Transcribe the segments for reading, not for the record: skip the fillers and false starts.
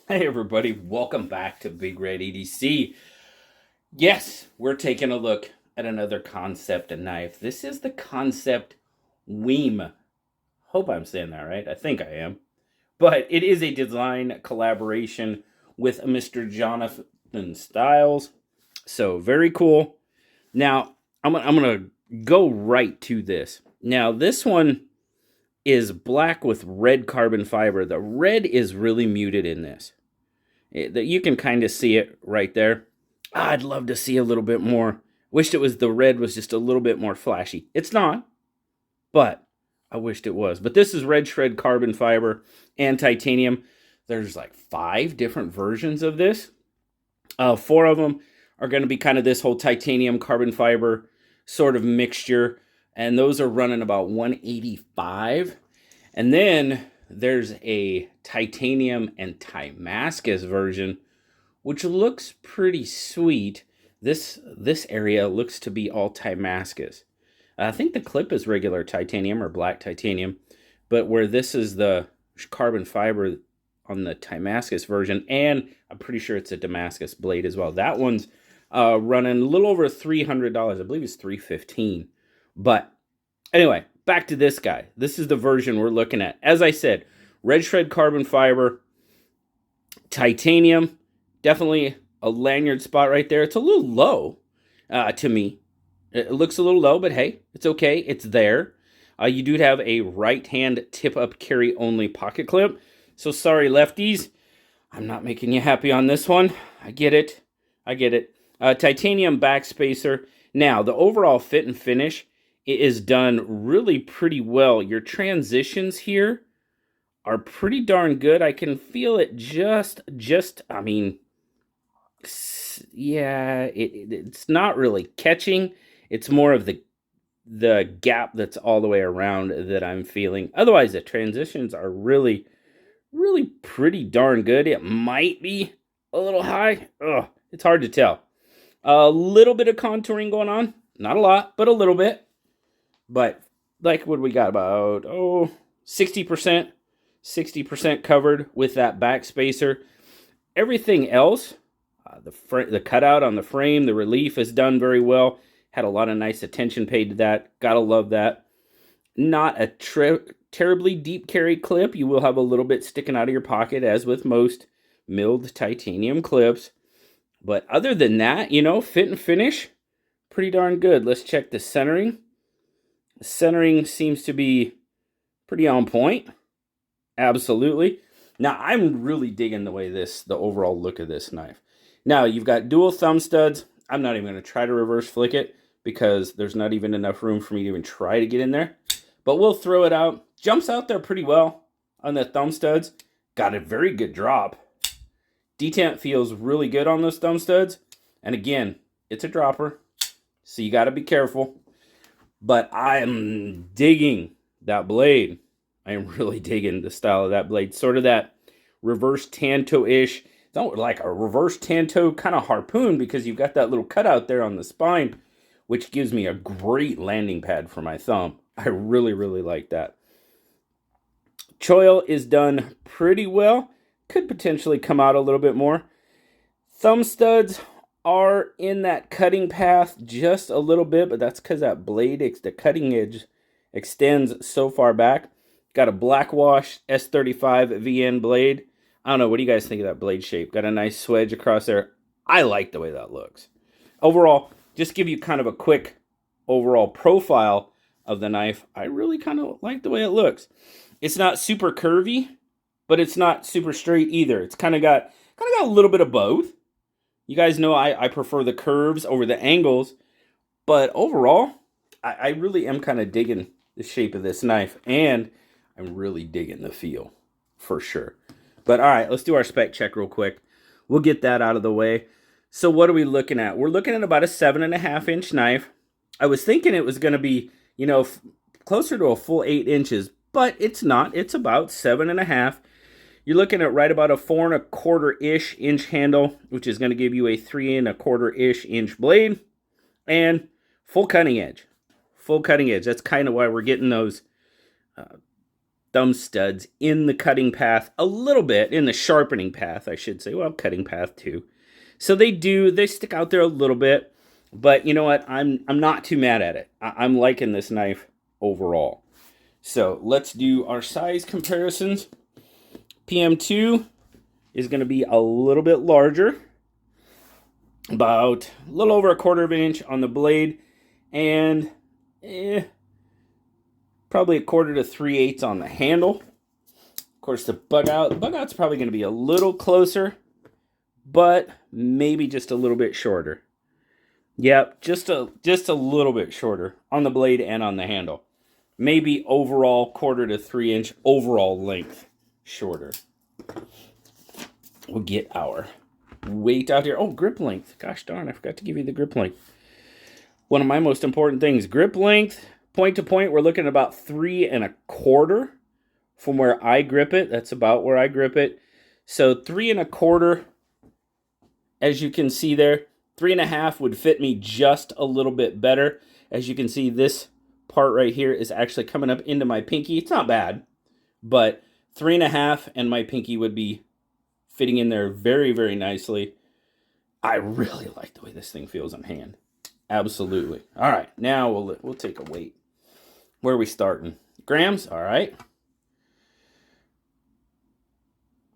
Hey everybody, welcome back to BigRedEDC. Yes, we're taking a look at another Kansept knife. This is the Kansept Weim. Hope I'm saying that right. I think I am. But it is a design collaboration with Mr. Jonathan Styles. So very cool. Now, I'm gonna go right to this. Now, this one is black with red carbon fiber. The red is really muted in this. You can kind of see it right there. I'd love to see a little bit more. Wished it was the red was just a little bit more flashy. It's not, but I wished it was. But this is red shred carbon fiber and titanium. There's like 5 different versions of this. 4 of them are going to be kind of this whole titanium carbon fiber sort of mixture, and those are running about 185. And then there's a titanium and Damascus version, which looks pretty sweet. This area looks to be all Damascus. I think the clip is regular titanium or black titanium, but where this is the carbon fiber on the Damascus version, and I'm pretty sure it's a Damascus blade as well. That one's running a little over $300. I believe it's $315. But anyway, back to this guy. This is the version we're looking at. As I said, red shred carbon fiber, titanium, definitely a lanyard spot right there. It's a little low to me. It looks a little low, but hey, it's okay. It's there. You do have a right-hand tip-up carry-only pocket clip. So sorry, lefties. I'm not making you happy on this one. I get it. Titanium backspacer. Now, the overall fit and finish is done really pretty well. Your transitions here are pretty darn good. I can feel it I mean, yeah, it's not really catching. It's more of the gap that's all the way around that I'm feeling. Otherwise, the transitions are really pretty darn good. It might be a little high. Ugh, it's hard to tell. A little bit of contouring going on. Not a lot, but a little bit. But like what we got about 60% covered with that backspacer. Everything else, the cutout on the frame, the relief is done very well. Had a lot of nice attention paid to that. Gotta love that. Not a terribly deep carry clip. You will have a little bit sticking out of your pocket, as with most milled titanium clips. But other than that, fit and finish, pretty darn good. Let's check the centering. The centering seems to be pretty on point. Absolutely. Now, I'm really digging the overall look of this knife. Now, you've got dual thumb studs. I'm not even going to try to reverse flick it because there's not even enough room for me to even try to get in there. But we'll throw it out. Jumps out there pretty well on the thumb studs. Got a very good drop. Detent feels really good on those thumb studs. And again, it's a dropper, so you got to be careful. But I am digging that blade. I am really digging the style of that blade. Sort of that reverse tanto-ish. It's not like a reverse tanto kind of harpoon because you've got that little cutout there on the spine, which gives me a great landing pad for my thumb. I really like that. Choil is done pretty well. Could potentially come out a little bit more. Thumb studs are in that cutting path just a little bit, but that's because that blade, the cutting edge extends so far back. Got a black wash S35 VN blade. I don't know, what do you guys think of that blade shape? Got a nice swedge across there. I like the way that looks. Overall, just give you kind of a quick overall profile of the knife. I really kind of like the way it looks. It's not super curvy, but it's not super straight either. It's kind of got a little bit of both. You guys know I prefer the curves over the angles, but overall, I really am kind of digging the shape of this knife, and I'm really digging the feel, for sure. But all right, let's do our spec check real quick. We'll get that out of the way. So what are we looking at? We're looking at about a 7.5-inch knife. I was thinking it was going to be, closer to a full 8 inches, but it's not. It's about 7.5. You're looking at right about a 4.25-ish inch handle, which is going to give you a 3.25-ish inch blade, and full cutting edge. Full cutting edge. That's kind of why we're getting those thumb studs in the cutting path a little bit, in the sharpening path, I should say. Well, cutting path too. So they stick out there a little bit, but you know what? I'm not too mad at it. I'm liking this knife overall. So let's do our size comparisons. PM2 is going to be a little bit larger, about a little over 1/4 of an inch on the blade, and probably 1/4 to 3/8 on the handle. Of course, the bug out's probably going to be a little closer, but maybe just a little bit shorter. Yep, just a little bit shorter on the blade and on the handle. Maybe overall 1/4 to 3 inch overall length shorter. We'll get our weight out here. Oh, grip length. Gosh darn, I forgot to give you the grip length. One of my most important things. Grip length, point to point, we're looking at about 3 1/4 from where I grip it. That's about where I grip it. So 3 1/4, as you can see there. 3 1/2 would fit me just a little bit better. As you can see, this part right here is actually coming up into my pinky. It's not bad, but 3 1/2 and my pinky would be fitting in there very, very nicely. I really like the way this thing feels in hand. Absolutely. All right, now we'll take a weight. Where are we starting? Grams, all right.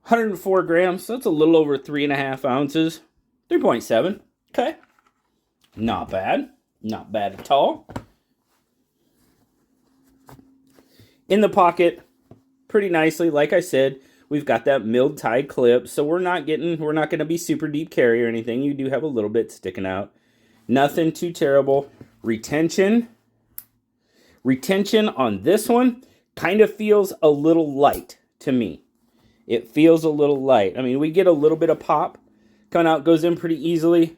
104 grams, so that's a little over 3 1/2 ounces. 3.7, okay. Not bad. Not bad at all. In the pocket, pretty nicely, like I said, we've got that milled tie clip, so we're not going to be super deep carry or anything. You do have a little bit sticking out. Nothing too terrible. Retention on this one kind of feels a little light to me. It feels a little light. I mean, we get a little bit of pop coming out, goes in pretty easily.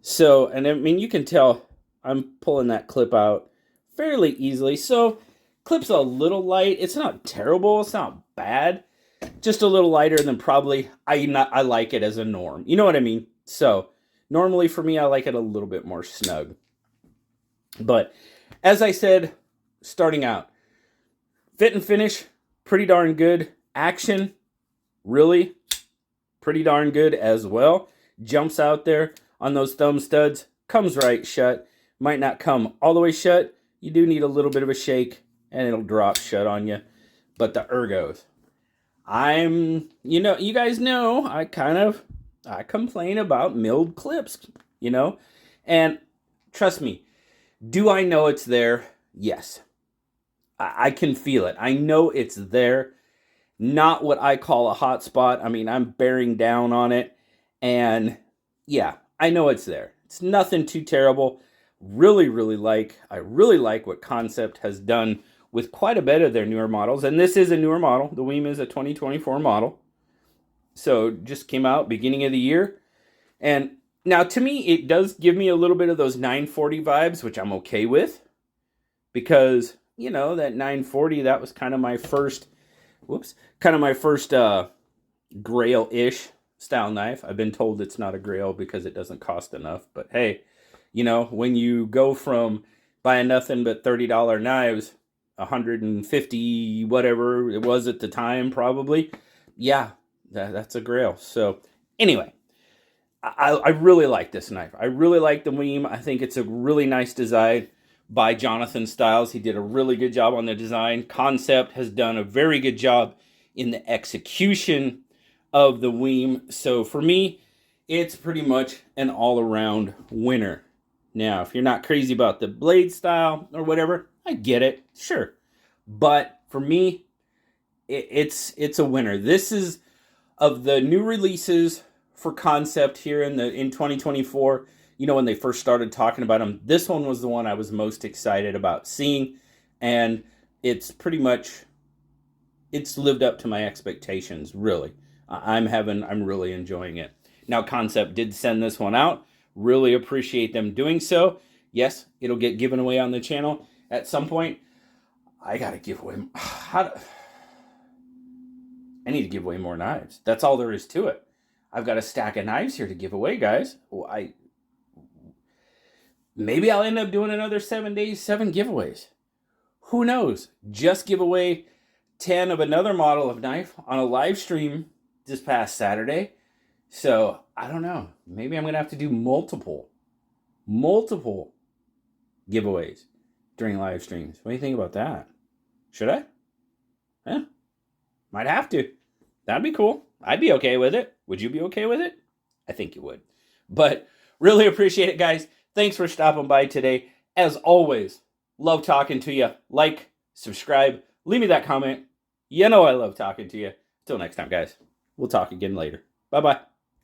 So, and I mean, you can tell I'm pulling that clip out fairly easily. So, clip's a little light. It's not terrible. It's not bad. Just a little lighter than probably I like it as a norm. You know what I mean? So, normally for me, I like it a little bit more snug. But as I said, starting out, fit and finish, pretty darn good. Action, really pretty darn good as well. Jumps out there on those thumb studs. Comes right shut. Might not come all the way shut. You do need a little bit of a shake, and it'll drop shut on you. But the ergos, you guys know, I complain about milled clips, and trust me, do I know it's there? Yes. I can feel it. I know it's there. Not what I call a hot spot. I mean, I'm bearing down on it, and yeah, I know it's there. It's nothing too terrible. I really like what Kansept has done with quite a bit of their newer models, and this is a newer model. The Weim is a 2024 model, so just came out beginning of the year. And now to me, it does give me a little bit of those 940 vibes, which I'm okay with, because that 940, that was kind of my first grail-ish style knife. I've been told it's not a grail because it doesn't cost enough, but hey, when you go from buying nothing but $30 knives, 150 whatever it was at the time, probably, yeah, that's a grail. So anyway, I really like this knife. I really like the Weim. I think it's a really nice design by Jonathan Stiles. He did a really good job on the design. Kansept has done a very good job in the execution of the Weim. So for me, it's pretty much an all-around winner. Now, if you're not crazy about the blade style or whatever, I get it, sure. But for me, it's a winner. This is, of the new releases for Kansept here in 2024, when they first started talking about them, this one was the one I was most excited about seeing, and it's lived up to my expectations, really. I'm really enjoying it. Now, Kansept did send this one out. Really appreciate them doing so. Yes, it'll get given away on the channel at some point. I gotta give away. I need to give away more knives. That's all there is to it. I've got a stack of knives here to give away, guys. Maybe I'll end up doing another 7 days, 7 giveaways. who knows? Just give away 10 of another model of knife on a live stream this past Saturday. So I don't know. Maybe I'm going to have to do multiple giveaways during live streams. What do you think about that? Should I? Yeah, might have to. That'd be cool. I'd be okay with it. Would you be okay with it? I think you would. But really appreciate it, guys. Thanks for stopping by today. As always, love talking to you. Like, subscribe, leave me that comment. You know I love talking to you. Till next time, guys. We'll talk again later. Bye-bye.